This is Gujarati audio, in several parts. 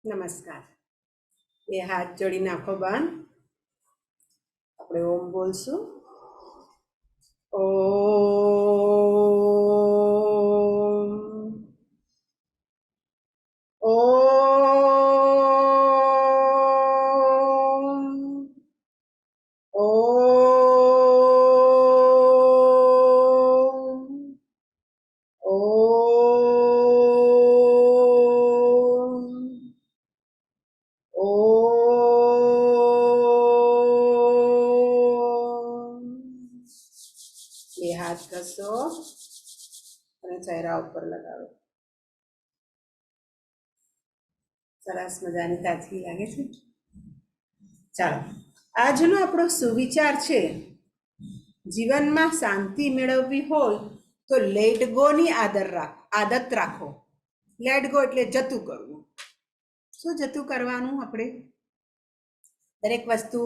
નમસ્કાર. બે હાથ જોડીને આંખો બંધ. આપણે ઓમ બોલશું. ઓમ ઓમ ઓમ બે હાથ ઘસો અને ચહેરા ઉપર લગાવો. સરસ મજાની તાજગી લાગે છે. ચાલો, આજનો આપણો સુવિચાર છે, જીવનમાં શાંતિ મેળવવી હોય તો લેટ ગો ની આદત રાખો. લેટ ગો એટલે જતું કરવું. શું જતું કરવાનું? આપણે દરેક વસ્તુ,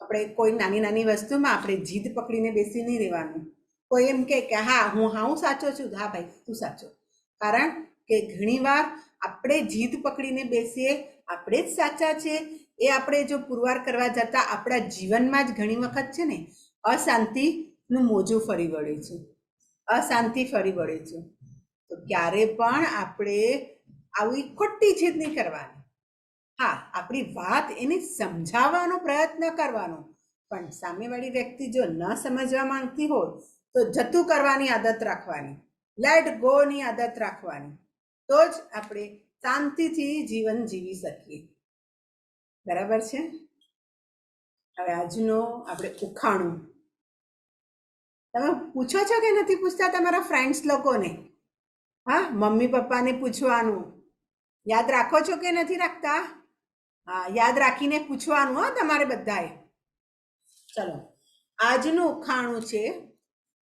આપણે કોઈ નાની નાની વસ્તુમાં આપણે જીદ પકડીને બેસી નહીં રહેવાનું. કોઈ એમ કે હા હું સાચો છું, હા ભાઈ તું સાચો. કારણ કે ઘણીવાર આપણે જીદ પકડીને બેસીએ, આપણે જ સાચા છે એ આપણે જો પુરવાર કરવા જતા આપણા જીવનમાં જ ઘણી વખત છે ને અશાંતિનું મોજું ફરી વળે છે, અશાંતિ ફરી વળે છે. તો ક્યારે પણ આપણે આવી ખોટી જીદ નહીં કરવાની. હા, આપણી વાત એને સમજાવવાનો પ્રયત્ન કરવાનો, પણ સામેવાળી વ્યક્તિ જો ન સમજવા માંગતી હોય તો જતું કરવાની આદત રાખવાની, લેટ ગો ની આદત રાખવાની. તો જ આપણે શાંતિથી જીવન જીવી શકીએ. બરાબર છે? હવે આજનો આપણે ઉખાણું. તમે પૂછો છો કે નથી પૂછતા તમારા ફ્રેન્ડ્સ લોકોને? હા, મમ્મી પપ્પાને પૂછવાનું. યાદ રાખો છો કે નથી રાખતા? હા, યાદ રાખીને પૂછવાનું. હા, તમારે બધાએ. ચલો, આજનું ઉખાણું છે,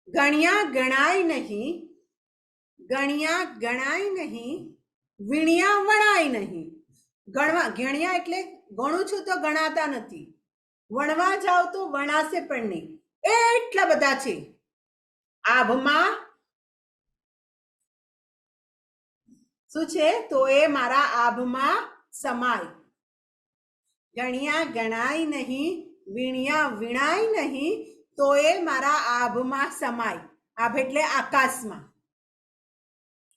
ગણ્યા ગણાય નહીં, ગણ્યા ગણાય નહીં, વીણ્યા વણાય નહીં. ગણ્યા એટલે ગણું છું તો ગણાતા નથી, વણવા જાવ તો વણાશે પણ નહીં. એટલા બધા છે. આભમાં શું છે? તો એ મારા આભમાં સમાય. ગણ્યા ગણાય નહીં, વીણ્યા વીણાય નહીં, તો એ મારા આભમાં સમાય. આભ એટલે આકાશમાં.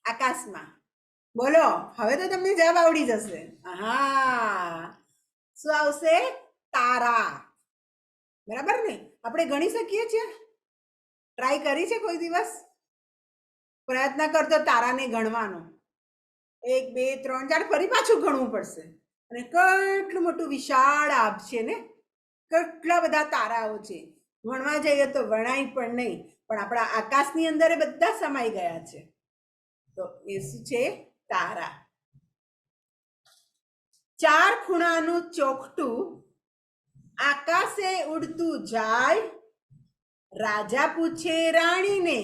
આકાશમાં. બોલો, હવે તો તમને જવાબ આવડી જશે. હા, શું આવશે? તારા. બરાબર ને? આપણે ગણી શકીએ છીએ? ટ્રાય કરી છે કોઈ દિવસ? પ્રયત્ન કરતો તારાને ગણવાનો. 1 2 3 4 ફરી પાછું ગણવું પડશે. અને કેટલું મોટું વિશાળ આભ છે ને, કેટલા બધા તારાઓ છે. વણવા જઈએ તો વણાય પણ નહીં, પણ આપણા આકાશની અંદર એ બધા સમાઈ ગયા છે. તો એ શું છે? તારા. 4 ખૂણાનું ચોકટું આકાશે ઉડતું જાય, રાજા પૂછે રાણીને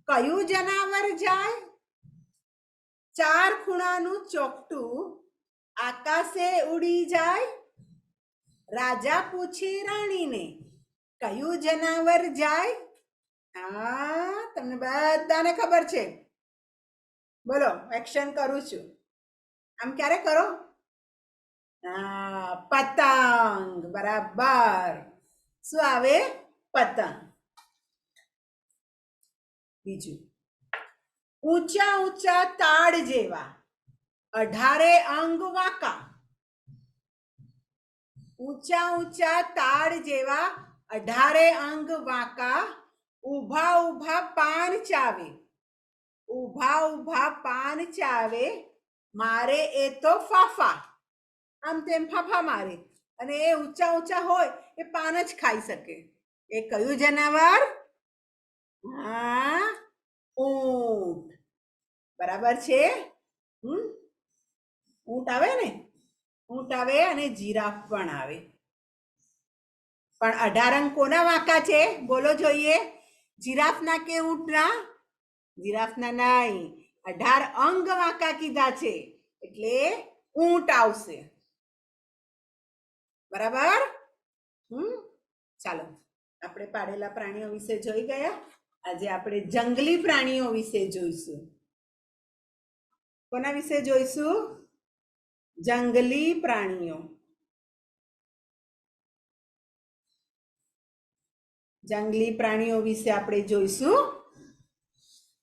કયું જનાવર જાય? 4 ખૂણાનું ચોકટું આકાશે ઉડી જાય, રાજા પૂછે રાણીને કયું જનાવર જાય? હા, તમને બધાને ખબર છે. બોલો, એક્શન કરું છું. આમ ક્યારે કરો? હા, પતંગ. બરાબર. શું આવે? પતંગ. બીજું, ઊંચા ઊંચા તાડ જેવા 18 અંગ વાંકા. ઊંચા ઊંચા તાડ જેવા 18 અંગ વાંકા, ઊભા ઊભા પાન ચાવે, ઊભા ઊભા પાન ચાવે, મારે એ તો ફાફા. આમ તેમ ફાફા મારે, અને એ ઊંચા ઊંચા હોય એ પાન જ ખાઈ શકે. એ કયું જનાવર? હા, ઊંટ. બરાબર છે. ઊંટ આવે ને, ઊંટ આવે અને જીરાફ પણ આવે. પણ 18 અંગ કોના વાંકા છે? બોલો જોઈએ. જીરાફના કે ઊંટના? જીરાફના નહીં, 18 અંગ વાંકા કીધા છે, એટલે ઊંટ આવશે. બરાબર? ચાલો, આપણે પાળેલા પ્રાણીઓ વિશે જોઈ ગયા. આજે આપણે જંગલી પ્રાણીઓ વિશે જોઈશું. કોના વિશે જોઈશું? જંગલી પ્રાણીઓ. જંગલી પ્રાણીઓ વિશે આપણે જોઈશું.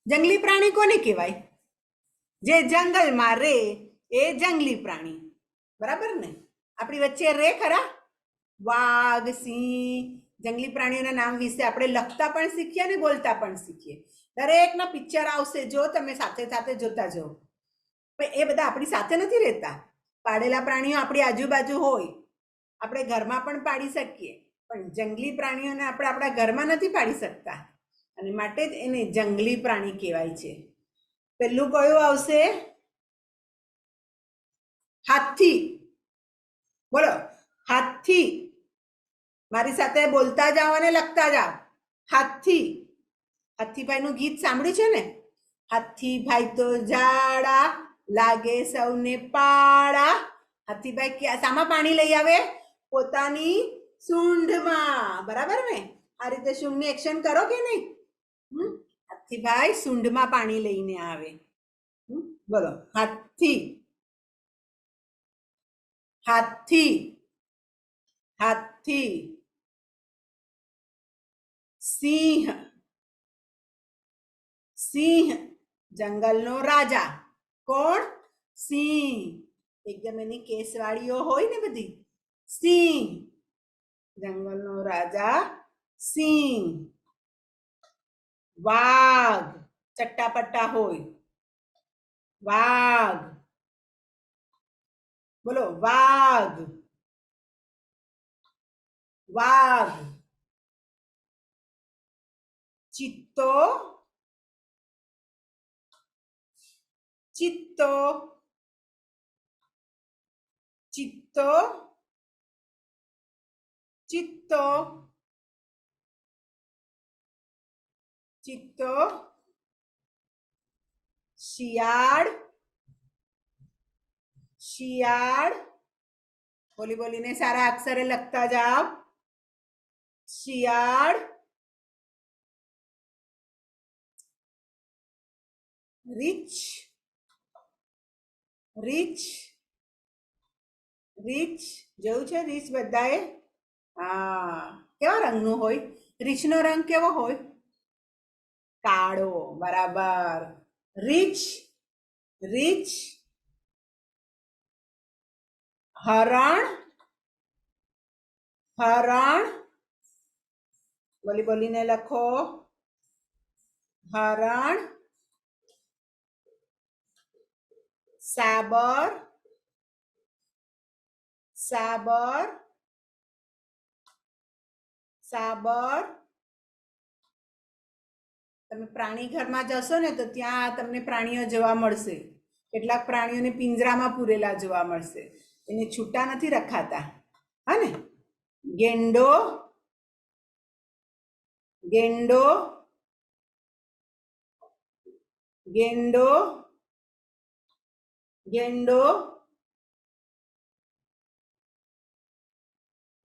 જંગલી પ્રાણી કોને કહેવાય? જે જંગલમાં રહે એ જંગલી પ્રાણી. બરાબર ને? આપણી વચ્ચે રે ખરા? વાઘ, સિંહ, જંગલી પ્રાણીઓના નામ વિશે આપણે લખતા પણ શીખીએ અને બોલતા પણ શીખીએ. દરેકના પિક્ચર આવશે, જો તમે સાથે સાથે જોતા જાઓ. પણ એ બધા આપણી સાથે નથી રહેતા. પાળેલા પ્રાણીઓ આપણી આજુબાજુ હોય, આપણે ઘરમાં પણ પાડી શકીએ, પણ જંગલી પ્રાણીઓને આપણે આપણા ઘરમાં નથી પાડી શકતા, અને માટે જ એને જંગલી પ્રાણી કહેવાય છે. પહેલું કયું આવશે? હાથી. બોલો, હાથી. મારી સાથે બોલતા જાઓ અને લખતા જાઓ. હાથી. હાથીભાઈનું ગીત સાંભળ્યું છે ને? હાથીભાઈ તો જાડા, લાગે સૌને પાડા. હાથીભાઈ શામાં પાણી લઈ આવે? પોતાની સૂંઢમાં. બરાબર ને? આ રીતે સૂંઢની એક્શન કરો કે નહીં? હાથીભાઈ સૂંઢમાં પાણી લઈને આવે. બોલો, હાથી. હાથી. હાથી. સિંહ. સિંહ જંગલનો રાજા. કોણ? સિંહ. એકદમ એની કેસવાળીઓ હોય ને બધી. સિંહ જંગલનો રાજા સિંહ. વાઘ ચટ્ટાપટ્ટા હોય. વાઘ. બોલો, વાઘ. વાઘ. ચિત્તો. ચિત્તો. ચિત્તો. ચિત્તો. ચિત્તો. શિયાળ. શિયાળ. બોલી બોલીને સારા અક્ષરે લખતા જાઓ. શિયાળ. રીછ. રીછ. રીછ જોયું છે? રીછ બધાએ? હા. કેવા રંગનું હોય? રીછનો રંગ કેવો હોય? કાળો. બરાબર. રીછ. રીછ. હરણ. હરણ. બોલી બોલીને લખો. હરણ. સાબર. સાબર. સાબર. તમે પ્રાણી ઘરમાં જશો ને તો ત્યાં તમને પ્રાણીઓ જોવા મળશે. કેટલાક પ્રાણીઓને પિંજરામાં પૂરેલા જોવા મળશે. એને છૂટા નથી રખાતા. હા ને? ગેંડો. ગેંડો. ગેંડો. ગેંડો.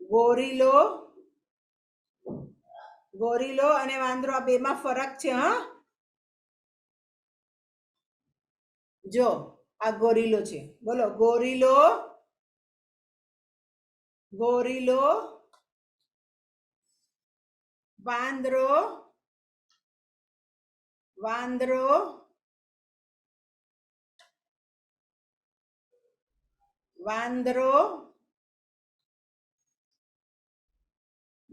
ગોરીલો. ગોરીલો અને વાંદરો આ બેમાં ફરક છે. હા, જો આ ગોરીલો છે. બોલો, ગોરીલો. ગોરીલો. વાંદરો. વાંદરો. વાંદરો.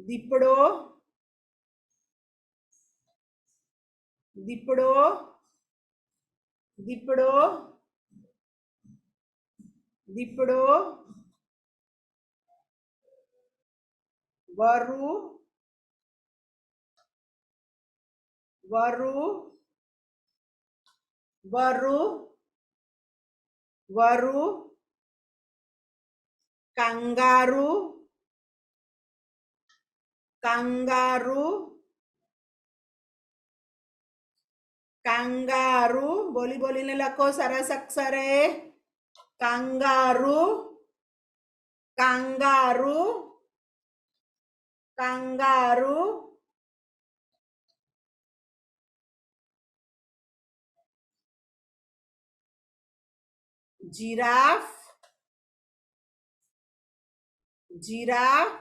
દીપડો. દીપડો. દીપડો. દીપડો. વરુ. વરુ. વરુ. વરુ. કાંગારુ. કાંગારુ. કાંગારુ. બોલી બોલીને લખો સરસ અક્ષરે. Kangaroo. Kangaroo. Kangaroo. Giraffe. Giraffe,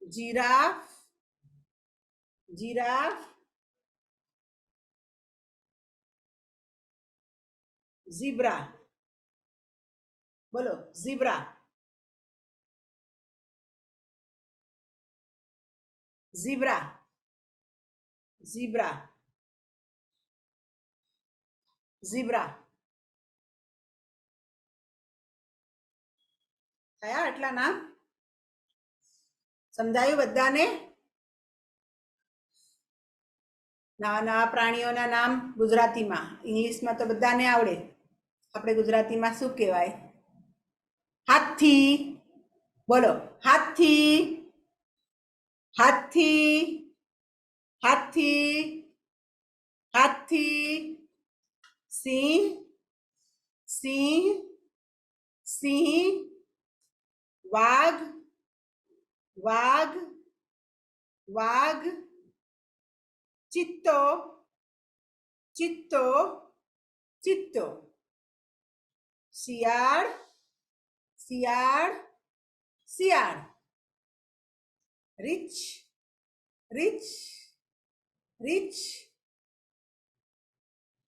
giraffe, giraffe, zebra. બોલો ઝીબ્રા, ઝીબ્રા, ઝીબ્રા, ઝીબ્રા. કયા આટલા નામ સમજાયું બધાને? નવા નવા પ્રાણીઓના નામ ગુજરાતીમાં, ઇંગ્લિશમાં તો બધાને આવડે. આપણે ગુજરાતીમાં શું કહેવાય? હાથી. બોલો હાથી, હાથી, હાથી, હાથી. સિંહ, સિંહ, સિંહ. વાઘ, વાઘ, વાઘ. ચિત્તો, ચિત્તો, ચિત્તો. શિયાળ, શિયાળ, શિયાળ. રીછ, રીછ, રીછ.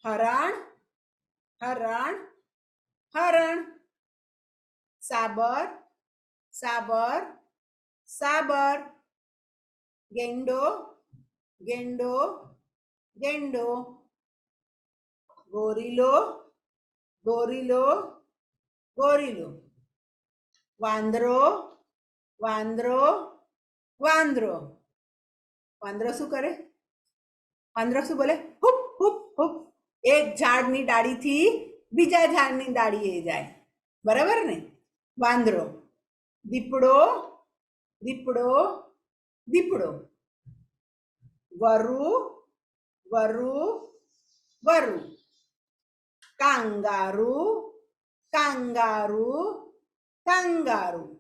હરણ, હરણ, હરણ. સાબર, સાબર, સાબર. ગેંડો, ગેંડો, ગેંડો. ગોરીલો, ગોરીલો, ગોરીલો. વાંદરો, વાંદરો, વાંદરો. વાંદરો શું કરે? વાંદરો શું બોલે? હુપ હુપ હુપ. એક ઝાડની ડાળીથી બીજા ઝાડની ડાળીએ જાય, બરાબર ને? વાંદરો. દીપડો, દીપડો, દીપડો. વરુ, વરુ, વરુ. Kangaroo, kangaroo, kangaroo.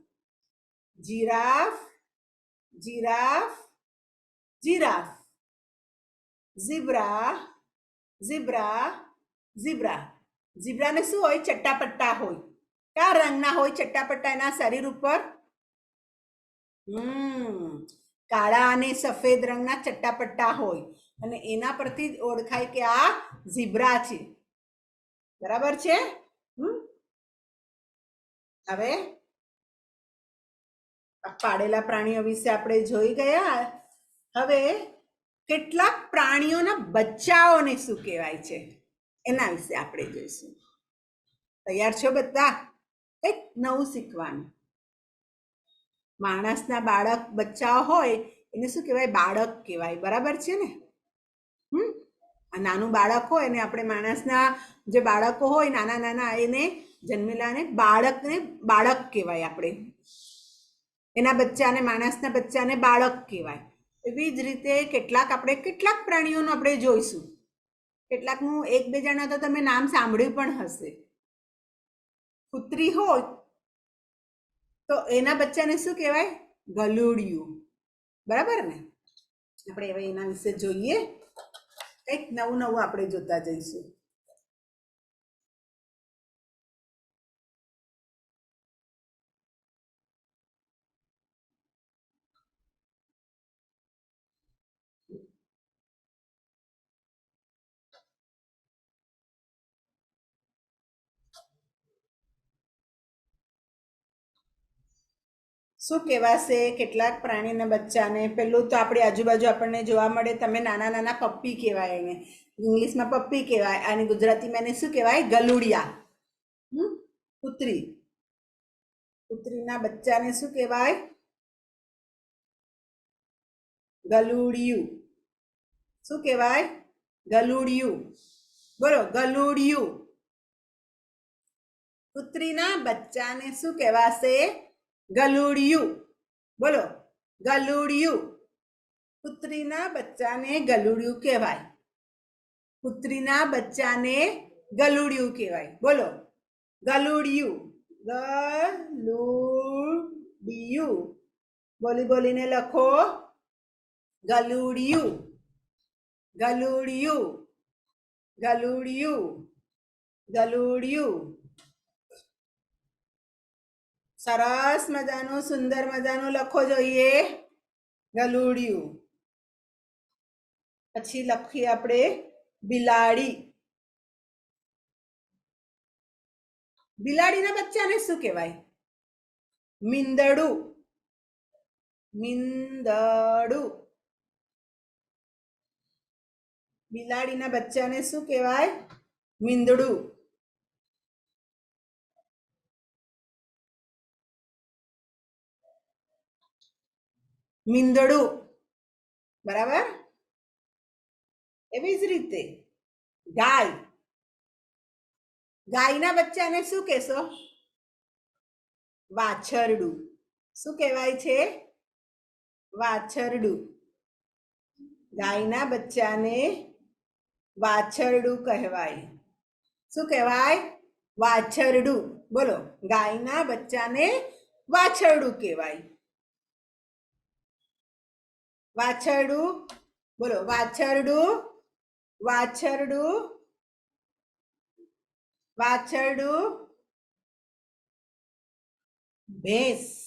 Giraffe, giraffe, giraffe. Zebra, zebra, zebra. ઝીબ્રાને શું હોય? ચટ્ટાપટ્ટા હોય. કયા રંગના હોય ચટ્ટાપટ્ટા એના શરીર ઉપર? કાળા અને સફેદ રંગના ચટ્ટાપટ્ટા હોય અને એના પરથી જ ઓળખાય કે આ ઝીબ્રા છે, બરાબર છે? હવે પાળેલા પ્રાણીઓ વિશે આપણે જોઈ ગયા. હવે કેટલાક પ્રાણીઓના બચ્ચાઓને શું કહેવાય છે એના વિશે આપણે જોઈશું. તૈયાર છો બધા? કંઈક નવું શીખવાનું. માણસના બાળક બચ્ચાઓ હોય એને શું કહેવાય? બાળક કહેવાય, બરાબર છે ને? નાનું બાળક હોય અને આપણે માણસના જે બાળકો હોય નાના નાના એને જન્મેલાને બાળકને બાળક કહેવાય. આપણે એના બચ્ચાને, માણસના બચ્ચાને બાળક કહેવાય. એવી જ રીતે કેટલાક પ્રાણીઓનું આપણે જોઈશું. કેટલાકનું એક બે જણા તો તમે નામ સાંભળ્યું પણ હશે. કૂતરી હોય તો એના બચ્ચાને શું કહેવાય? ગલુડિયું, બરાબર ને? આપણે હવે એના વિશે જોઈએ. કંઈક નવું નવું આપણે જોતા જઈશું. શું કહેવાશે કેટલાક પ્રાણીના બચ્ચાને? પેલું તો આપણી આજુબાજુ આપણને જોવા મળે, તમે નાના નાના પપ્પી કહેવાય એને, ઇંગ્લિશમાં પપ્પી કહેવાય અને ગુજરાતીમાં એને શું કહેવાય? ગલુડિયા. કૂતરી, કૂતરીના બચ્ચાને શું કહેવાય? ગલુડિયું. શું કહેવાય? ગલુડિયું. બોલો ગલુડિયું. કૂતરીના બચ્ચાને શું કહેવાશે? ગલુડિયું. બોલો ગલુડિયું. કૂતરીના બચ્ચાને ગલુડિયું કહેવાય. કૂતરીના બચ્ચાને ગલુડિયું કહેવાય. બોલો ગલુડિયું. ગલુડિયું. બોલી બોલીને લખો. ગલુડિયું, ગલુડિયું, ગલુડિયું, ગલુડિયું. સરસ મજાનું સુંદર મજાનું લખો જોઈએ ગલુડિયું. પછી લખીએ આપણે બિલાડી. બિલાડીના બચ્ચાને શું કહેવાય? મીંદડું. મીંદડું. બિલાડીના બચ્ચાને શું કહેવાય? મીંદડું. મીંદડું. બરાબર. એવી જ રીતે ગાય. ગાયના બચ્ચાને શું કહેશો? વાછરડું. શું કહેવાય છે? વાછરડું. ગાયના બચ્ચાને વાછરડું કહેવાય. શું કહેવાય? વાછરડું. બોલો, ગાયના બચ્ચાને વાછરડું કહેવાય. વાછરડું. બોલો, વાછરડું. વાછરડું. વાછરડું. ભેંસ.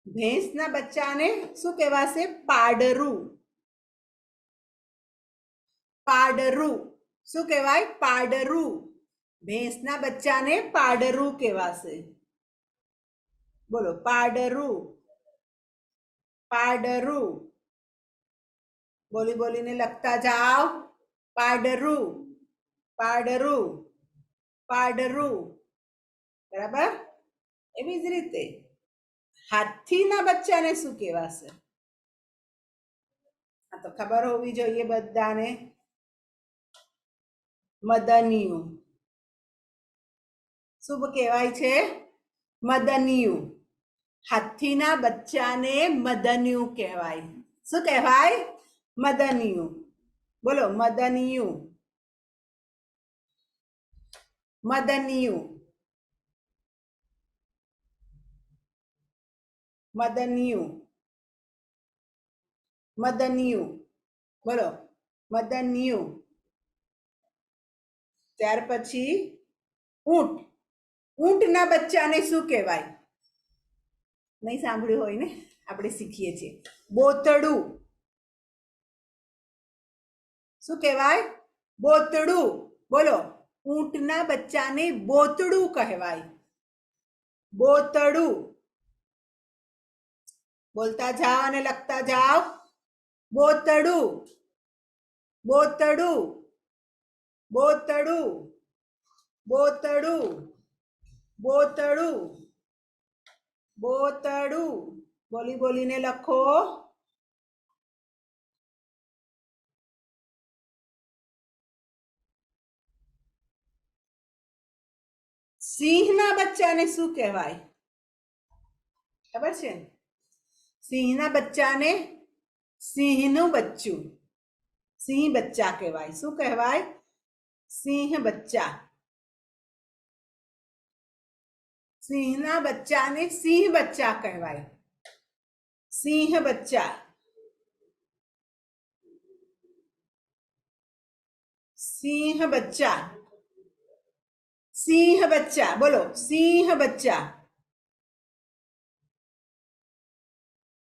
ભેંસના બચ્ચાને શું કહેવાશે? પાડરું. પાડરું. શું કહેવાય? પાડરું. ભેંસના બચ્ચાને પાડરું કહેવાશે. બોલો, પાડરું. પાડરું. બોલી બોલીને લખતા જાઓ. પાડરું. પાડરું. પાડરું. બરાબર. એવી જ રીતે હાથીના બચ્ચાને શું કહેવાશે? આ તો ખબર હોવી જોઈએ બધાને. મદનિયું. શું કહેવાય છે? મદનિયું. હાથીના બચ્ચાને મદનિયું કહેવાય. શું કહેવાય? મદનિયું. બોલો, મદનિયું. મદનિયું. મદનિયું. મદનિયું. બોલો, મદનિયું. ત્યાર પછી ઊંટ. ઊંટના બચ્ચાને શું કહેવાય? નહીં સાંભળ્યું હોય ને, આપણે શીખીએ છીએ. બોતડું. શું કહેવાય? બોતડું. બોલો, ઊંટના બચ્ચાને બોતડું કહેવાય. બોતડું. બોલતા જાઓ અને લખતા જાઓ. બોતડું. બોતડું. બોતડું. બોતડું. બોતડું. બોતડું. બોલી બોલીને લખો. સિંહના બચ્ચાને શું કહેવાય? ખબર છે? સિંહના બચ્ચાને સિંહનું બચ્ચું. સિંહ બચ્ચા કહેવાય. શું કહેવાય? સિંહ બચ્ચા. સિંહના બચ્ચાને સિંહ બચ્ચા કહેવાય. સિંહ બચ્ચા. સિંહ બચ્ચા. સિંહ બચ્ચા. બોલો, સિંહ બચ્ચા.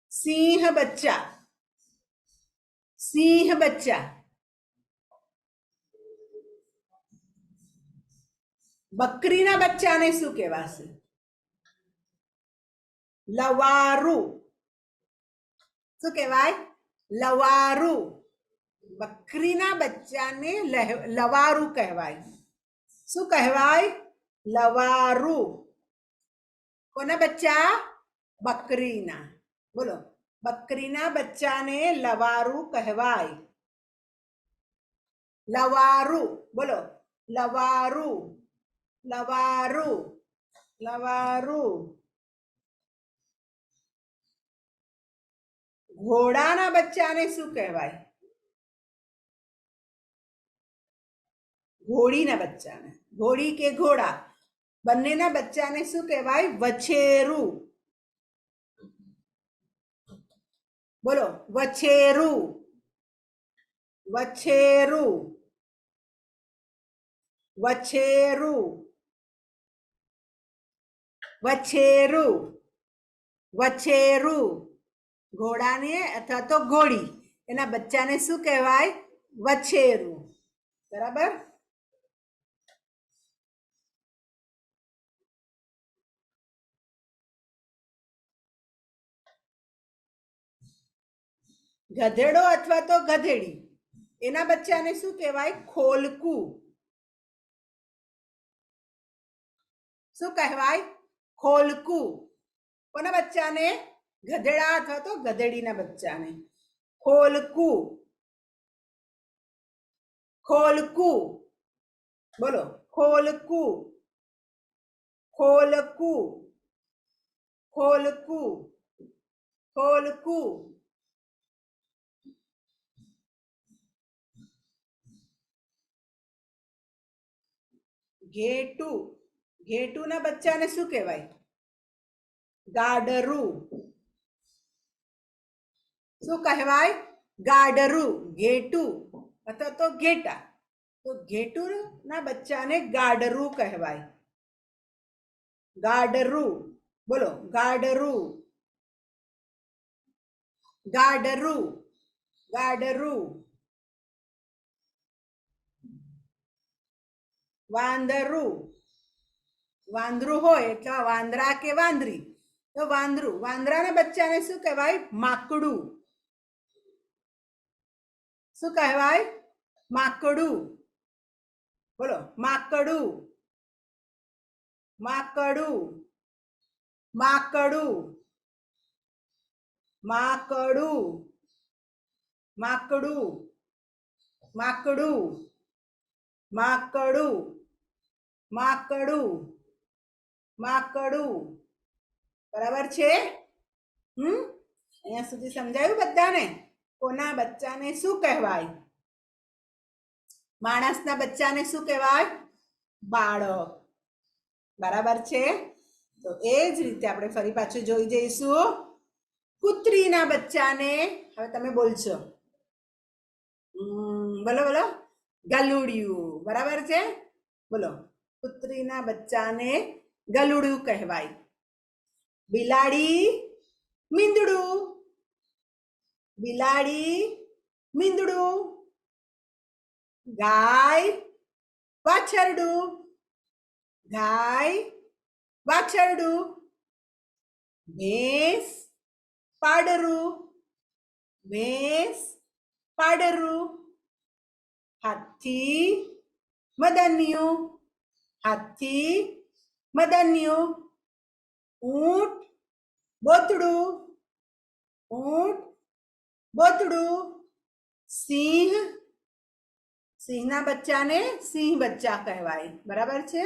સિંહ બચ્ચા. સિંહ બચ્ચા. બકરીના બચ્ચાને શું કહેવાશે? લવારું. શું કહેવાય? લવારું. બકરીના બચ્ચાને લવારું કહેવાય. શું કહેવાય? લવારું. કોના બચ્ચા? બકરીના. બોલો, બકરીના બચ્ચાને લવારું કહેવાય. લવારું. બોલો, લવારું. લવારું. લવારું. ઘોડાના બચ્ચાને શું કહેવાય? ઘોડીના બચ્ચાને. ઘોડી કે ઘોડા બંનેના બચ્ચાને શું કહેવાય? વછેરું. બોલો, વછેરું. વછેરું. વછેરું. વછેરું, વછેરું. ઘોડાને અથવા તો ઘોડી એના બચ્ચાને શું કહેવાય? વછેરું. બરાબર. ગધેડો અથવા તો ગધેડી એના બચ્ચાને શું કહેવાય? ખોલકું. શું કહેવાય? ખોલકું. કોના બચ્ચાને? ગધેડા અથવા તો ગધેડીના બચ્ચાને ખોલકું. ખોલકું. બોલો, ખોલકું. ખોલકું. ખોલકું. ખોલકું. ઘેટું. ઘેટુના બચ્ચાને શું કહેવાય? ગાડરું. શું કહેવાય? ગાડરું. ઘેટું અથવા તો ઘેટા. તો ઘેટુના બચ્ચાને ગાડરું કહેવાય. ગાડરું. બોલો, ગાડરું. ગાડરું. ગાડરું. વાંદરું. વાંદરું હોય એટલે વાંદરા કે વાંદરી તો વાંદરું. વાંદરાના બચ્ચાને શું કહેવાય? માકડું. શું કહેવાય? માકડું. બોલો, માકડું. માકડું. માકડું. માકડું. માકડું. માકડું. માકડું. માકડું. માકડું. બરાબર છે? અહીંયા સુધી સમજાયું બધાને? કોના બચ્ચાને શું કહેવાય? માણસના બચ્ચાને શું કહેવાય? બાળક. બરાબર છે? તો એ જ રીતે આપણે ફરી પાછું જોઈ જઈશું. કૂતરીના બચ્ચાને હવે તમે બોલશો. બોલો બોલો. ગલુડિયું. બરાબર છે? બોલો, કૂતરીના બચ્ચાને ગલુડિયું કહેવાય. બિલાડી મીંદડું. બિલાડી મીંદડું. ગાય વાછરડું. ગાય વાછરડું. ભેંસ પાડરું. ભેંસ પાડરું. હાથી મદન્યું. હાથી મદન્યું. ઊંટ બોતડું. ઊંટ બોતડું. સિંહ. સિંહના બચ્ચાને સિંહ બચ્ચા કહેવાય. બરાબર છે?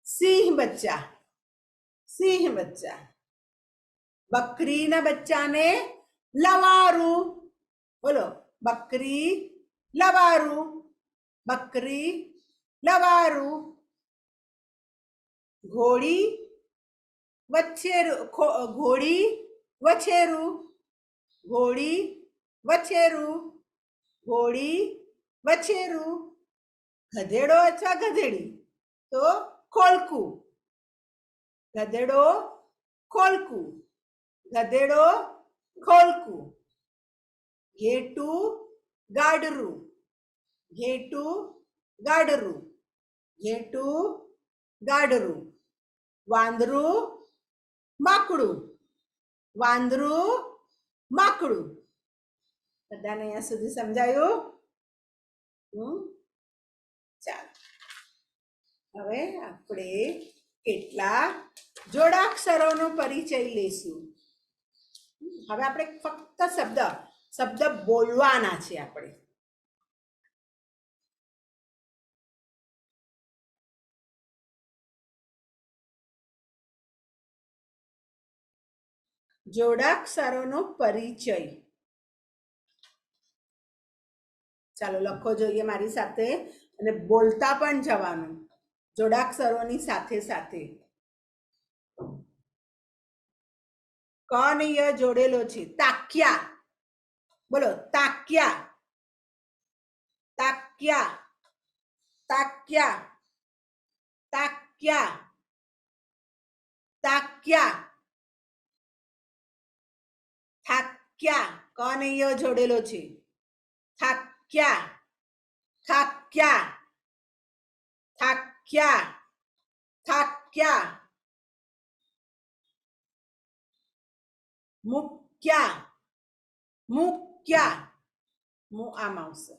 સિંહ બચ્ચા. સિંહ બચ્ચા. બકરીના બચ્ચાને લવારું. બોલો, બકરી લવારું. બકરી લવારું. ઘોડી વછેરું. ઘોડી વછેરું. ઘોડી વછેરું. ઘોડી વછેરું. ગધેડો અથવા ગધેડી તો ખોલકું. ગધેડો ખોલકું. ગધેડો ખોલકું. ઘેટું ગાડરું. ઘેટું ગાડરું. ઘેટું ગાડરું. વાંદરું માકડું. વાંદરું માકડું. બધાને અહીંયા સુધી સમજાયું? ચાલો હવે આપણે કેટલાક જોડાક્ષરોનો પરિચય લઈશું. હવે આપણે ફક્ત શબ્દ બોલવાના છે. આપણે જોડાક્ષરોનો પરિચય. ચાલો લખો જોઈએ મારી સાથે અને બોલતા પણ જવાનું જોડાક્ષરોની સાથે સાથે. ક ને ય જોડેલો છે. તાક્યા. બોલો, તાક્યા. તાક્યા. તાક્યા. તાક્યા. તાક્યા, થાક્યા, કોને ય જોડેલો છે, થાક્યા, થાક્યા, થાક્યા, થાક્યા, મુક્યા, મુક્યા, મુ આમ આવશે,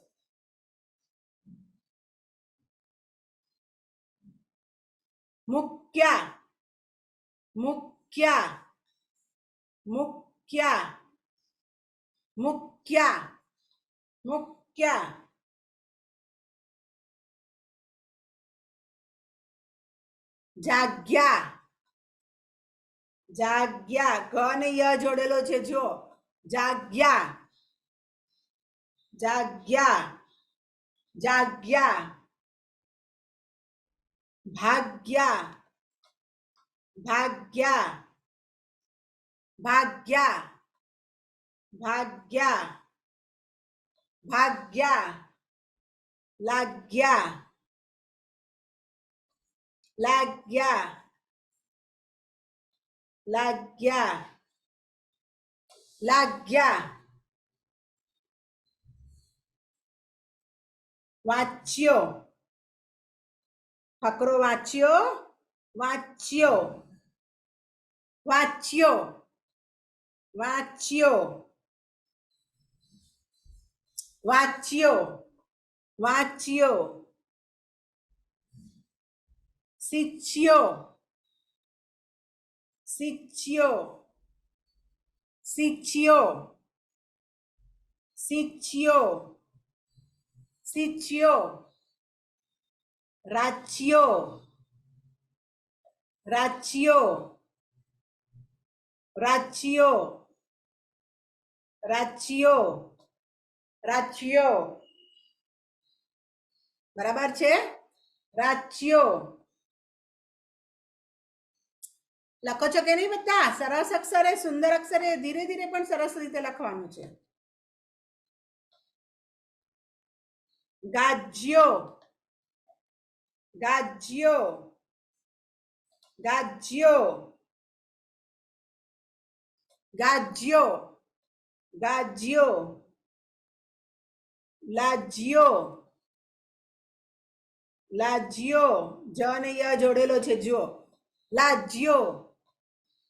મુક્યા, મુક્યા, મુક્યા, મુક્યા, મુક્યા, જાગ્યા, જાગ્યા, ગ ને ય જોડેલો છે જો, જાગ્યા, જાગ્યા, જાગ્યા, ભાગ્યા, ભાગ્યા, ભાગ્યા, ભાગ્યા, ભાગ્યા, લાગ્યા, લાગ્યા, લાગ્યા, લાગ્યા, વાંચ્યો, ફકરો વાંચ્યો, વાંચ્યો, વાંચ્યો, વાંચ્યો, વાંચ્યો, વાંચ્યો, શીખ્યો, શીખ્યો, શીખ્યો, શીખ્યો, શીખ્યો, રાચ્યો, રાચ્યો, રાચ્યો, રાચ્યો, રાચ્યો, બરાબર છે, રાચ્યો. લખો છો કે નહીં બધા? સરસ અક્ષરે, સુંદર અક્ષરે, ધીરે ધીરે પણ સરસ રીતે લખવાનું છે. ગાજ્યો, ગાજ્યો, ગાજ્યો, ગાજ્યો, ગાજ્યો, લાજ્યો, લાજ્યો, જ ને ય જોડેલો છે જો, લાજ્યો,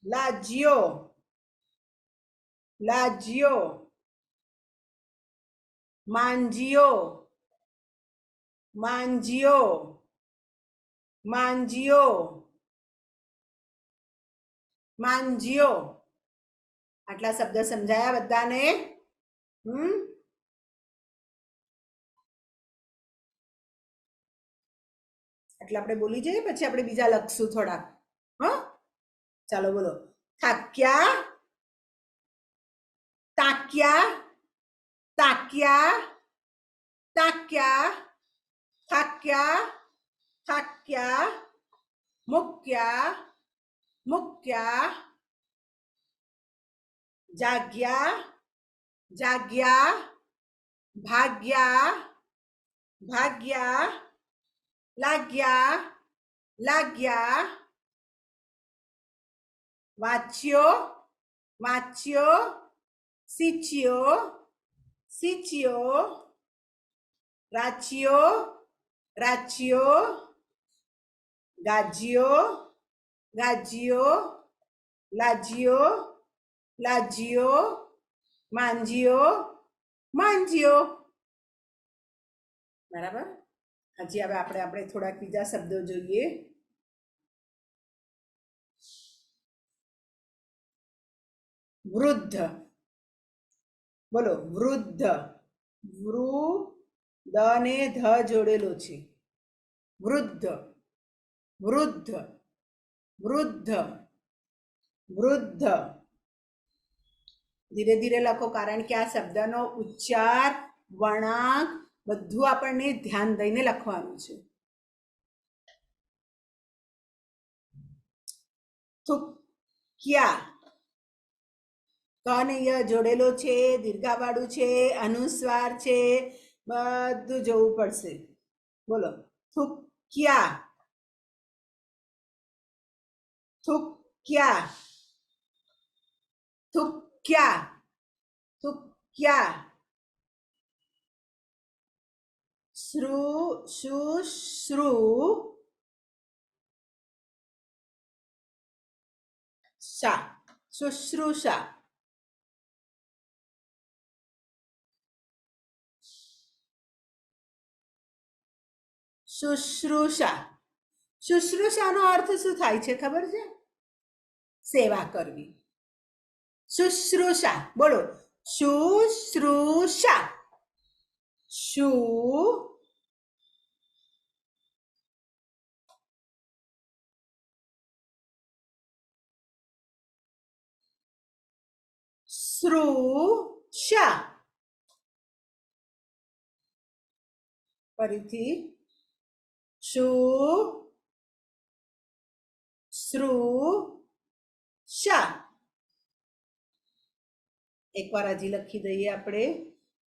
લાજ્યો, લાજ્યો, માંજ્યો, માંજ્યો, માંજ્યો, માંજ્યો. આટલા શબ્દ સમજાયા બધાને? એટલે આપણે બોલી જઈએ, પછી આપણે બીજા લખશું થોડા. હા, ચાલો બોલો. થાક્યા, તાક્યા, તાક્યા, તાક્યા, થાક્યા, થાક્યા, મુક્યા, મુક્યા, જાગ્યા, જાગ્યા, ભાગ્યા, ભાગ્યા, લાગ્યા, લાગ્યા, વાંચ્યો, વાંચ્યો, શીખ્યો, શીખ્યો, રાચ્યો, રાચ્યો, ગાજ્યો, ગાજ્યો, લાજ્યો, લાજ્યો, માંજ્યો, માંજ્યો. બરાબર? હજી હવે આપણે થોડાક બીજા શબ્દો જોઈએ. વૃદ્ધ, બોલો વૃદ્ધ, વૃ દ ને ધ જોડેલો છે, વૃદ્ધ, વૃદ્ધ, વૃદ્ધ, વૃદ્ધ. ધીરે ધીરે લખો, કારણ કે આ શબ્દનો ઉચ્ચાર, વળાંક બધું આપણને ધ્યાન દઈને લખવાનું છે. થૂક્યા, કને ય જોડેલો છે, દીર્ઘાવાળું છે, અનુસ્વાર છે, બધું જોવું પડશે. બોલો થૂક્યા, થૂક્યા. થુક્યા થુક્યા થુક્યા શુશ્રુ શા શુશ્રુષા શુશ્રુષા શુશ્રુષાનો અર્થ શું થાય છે ખબર છે? સેવા કરવી. શુશ્રુષા બોલો. શુશ્રુષા શુશ્રુષા ફરીથી શુશ્રુષા એકવાર હજી લખી દઈએ આપણે.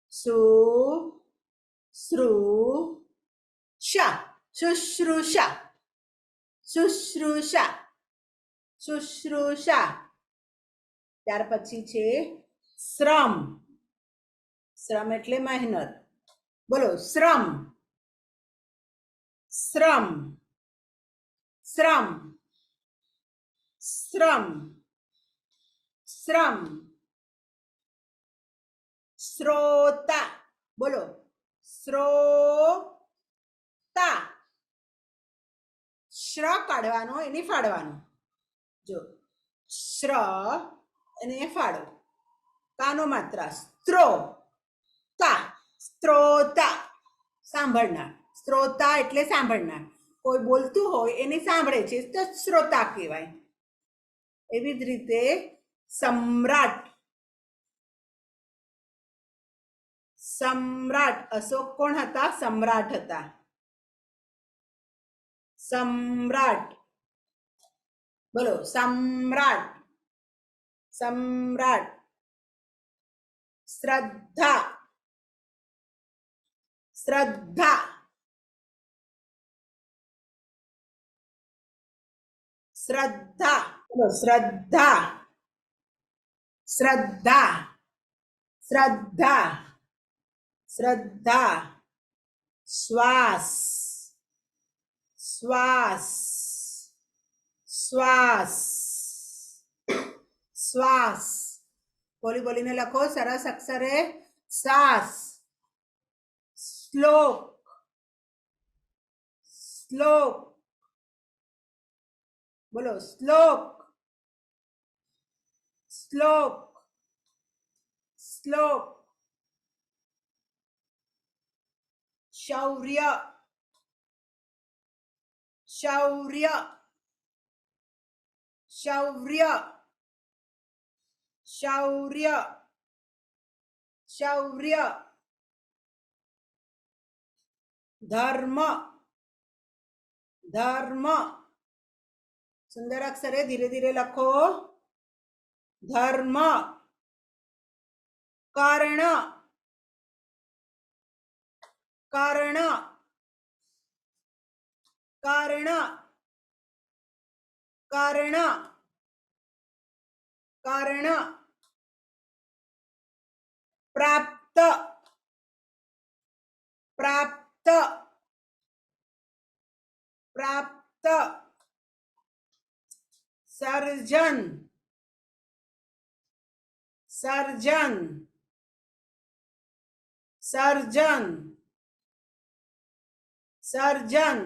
શુશ્રુષા શુશ્રુષા શુશ્રુષા શુશ્રુષા. ત્યાર પછી છે શ્રમ. શ્રમ એટલે મહેનત. બોલો શ્રમ શ્રમ શ્રમ શ્રમ શ્રમ. શ્રોતા બોલો. શ્રોતા શ્ર કાઢવાનો એને ફાડવાનો. જો શ્ર અને ફાડો. કાનો માત્ર સ્ત્રો તા સ્ત્રોતા સાંભળનાર. શ્રોતા એટલે સાંભળનાર. કોઈ બોલતું હોય એને સાંભળે છે તો શ્રોતા કહેવાય. એવી જ રીતે સમ્રાટ. સમ્રાટ અશોક કોણ હતા? સમ્રાટ હતા. સમ્રાટ બોલો. સમ્રાટ સમ્રાટ. શ્રદ્ધા શ્રદ્ધા શ્રદ્ધા બોલો. શ્રદ્ધા શ્રદ્ધા શ્રદ્ધા શ્રદ્ધા. શ્વાસ શ્વાસ શ્વાસ શ્વાસ. બોલી બોલીને લખો સરસ અક્ષરે. શ્વાસ. શ્લોક શ્લોક બોલો. શ્લોક શ્લોક શ્લોક. શૌર્ય શૌર્ય શૌર્ય શૌર્ય શૌર્ય. ધર્મ ધર્મ. સુંદર અક્ષરે ધીરે ધીરે લખો. ધર્મ. કર્ણ કર્ણ કર્ણ કર્ણ કર્ણ. પ્રાપ્ત પ્રાપ્ત પ્રાપ્ત. સર્જન સર્જન સર્જન સર્જન.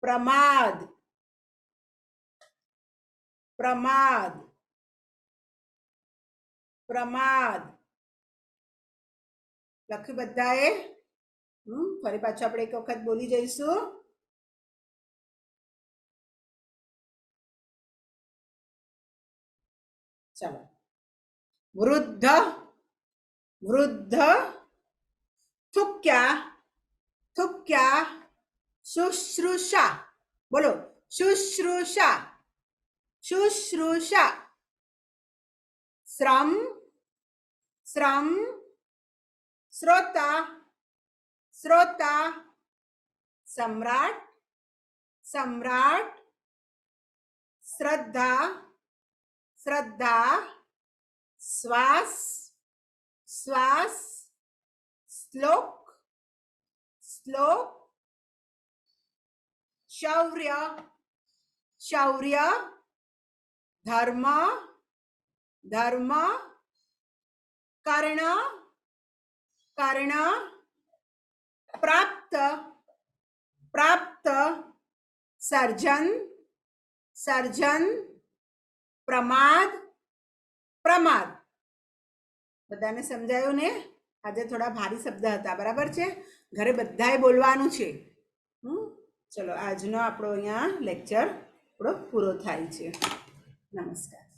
પ્રમાદ પ્રમાદ પ્રમાદ. લખ્યું બધાએ? ફરી પાછું આપણે એક વખત બોલી જઈશું. ચાલો. વૃદ્ધ વૃદ્ધ. થુક્યા થુક્યા. શુશ્રુષા બોલો. શુશ્રુષા શુશ્રુષા. શ્રમ શ્રમ. શ્રોતા શ્રોતા. સમ્રાટ સમ્રાટ. શ્રદ્ધા, શ્રદ્ધા, શ્વાસ, શ્વાસ, શ્લોક, શ્લોક, શૌર્ય, શૌર્ય, ધર્મ, ધર્મ, કર્ણ, કર્ણ, પ્રાપ્ત, પ્રાપ્ત, સર્જન, સર્જન, પ્રમાદ, પ્રમાદ. બધાને સમજાયું ને? આજે થોડા ભારી શબ્દ હતા, બરાબર છે? ઘરે બધાએ બોલવાનું છે. ચલો આજનો આપણો અહીંયા લેક્ચર આપણો પૂરો થાય છે. નમસ્કાર.